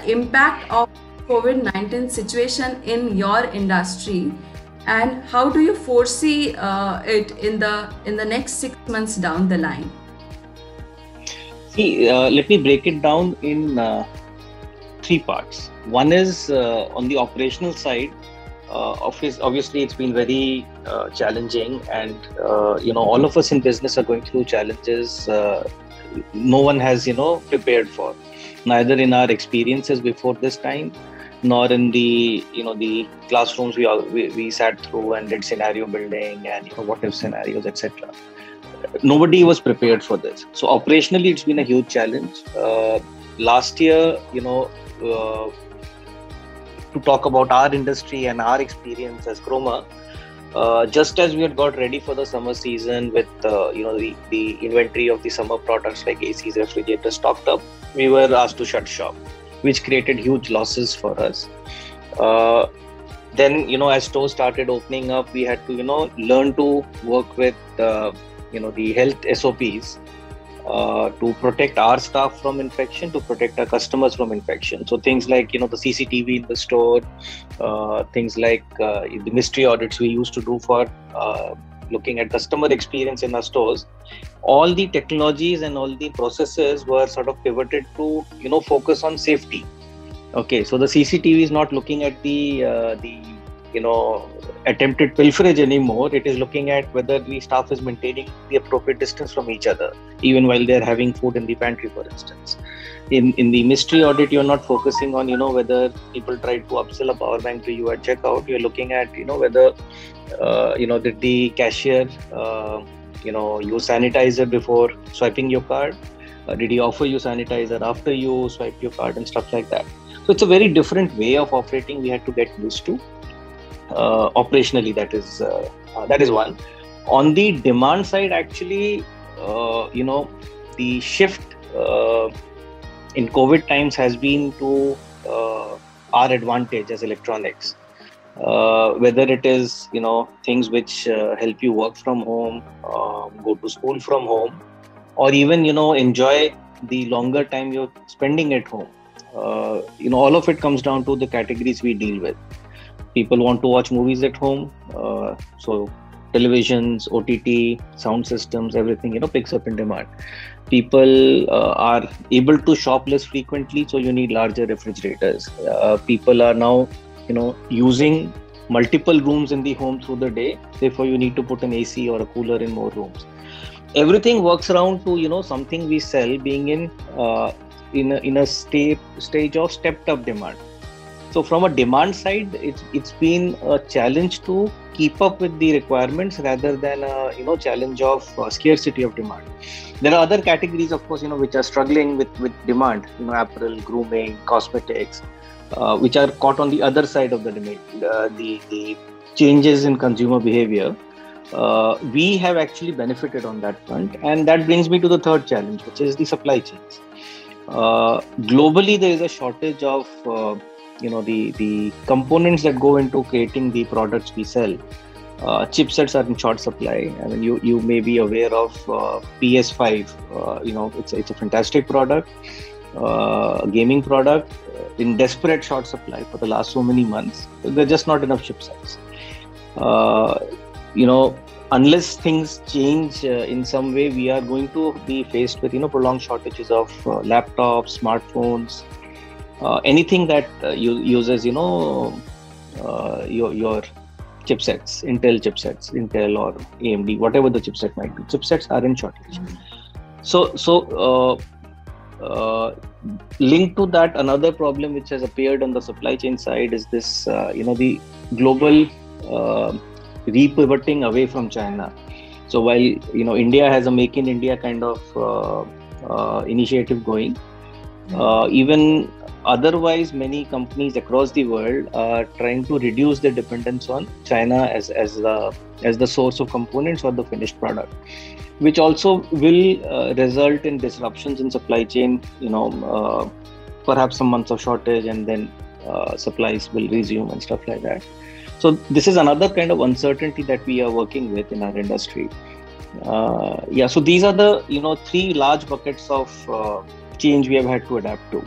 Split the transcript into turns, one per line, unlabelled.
impact of COVID-19 situation in your industry, and how do you foresee it in the next 6 months down the line?
See, let me break it down in three parts. One is on the operational side. Obviously, it's been very challenging, and all of us in business are going through challenges. No one has prepared for, neither in our experiences before this time, nor in the classrooms we sat through and did scenario building and what if scenarios, etc. Nobody was prepared for this. So operationally, it's been a huge challenge. Last year, to talk about our industry and our experience as Croma, just as we had got ready for the summer season with the inventory of the summer products like ACs, refrigerators stocked up, we were asked to shut shop, which created huge losses for us. Then as stores started opening up, we had to learn to work with the health SOPs to protect our staff from infection, to protect our customers from infection. So things like the CCTV in the store, things like the mystery audits we used to do for looking at customer experience in our stores. All the technologies and all the processes were sort of pivoted to focus on safety. Okay, so the CCTV is not looking at the attempted pilferage anymore. It is looking at whether the staff is maintaining the appropriate distance from each other, even while they're having food in the pantry, for instance. In the mystery audit, you're not focusing on whether people tried to upsell a power bank to you at checkout. You're looking at whether did the cashier use sanitizer before swiping your card? Did he offer you sanitizer after you swipe your card and stuff like that? So it's a very different way of operating we had to get used to. Operationally, that is one. On the demand side, actually, the shift in COVID times has been to our advantage as electronics. Whether it is things which help you work from home, go to school from home, or even enjoy the longer time you're spending at home. All of it comes down to the categories we deal with. People want to watch movies at home, so televisions, OTT, sound systems, everything picks up in demand. People are able to shop less frequently, so you need larger refrigerators. People are now using multiple rooms in the home through the day, therefore you need to put an AC or a cooler in more rooms. Everything works around to something we sell being in a stage of stepped up demand. So from a demand side, it's been a challenge to keep up with the requirements rather than a challenge of scarcity of demand. There are other categories, of course, which are struggling with demand. Apparel, grooming, cosmetics, which are caught on the other side of the demand. The changes in consumer behavior. We have actually benefited on that front, and that brings me to the third challenge, which is the supply chains. Globally, there is a shortage of the components that go into creating the products we sell. Chipsets are in short supply. I mean, you may be aware of PS5. It's a fantastic product, a gaming product in desperate short supply for the last so many months. There's just not enough chipsets. Unless things change in some way, we are going to be faced with prolonged shortages of laptops, smartphones, anything that uses your chipsets, Intel or AMD, whatever the chipset might be. Chipsets are in shortage. So linked to that, another problem which has appeared on the supply chain side is this, the global repivoting away from China. So while India has a Make in India kind of initiative going, even otherwise many companies across the world are trying to reduce their dependence on China as the source of components or the finished product, which also will result in disruptions in supply chain. Perhaps some months of shortage, and then supplies will resume and stuff like that. So this is another kind of uncertainty that we are working with in our industry. So these are the three large buckets of change we have had to adapt to.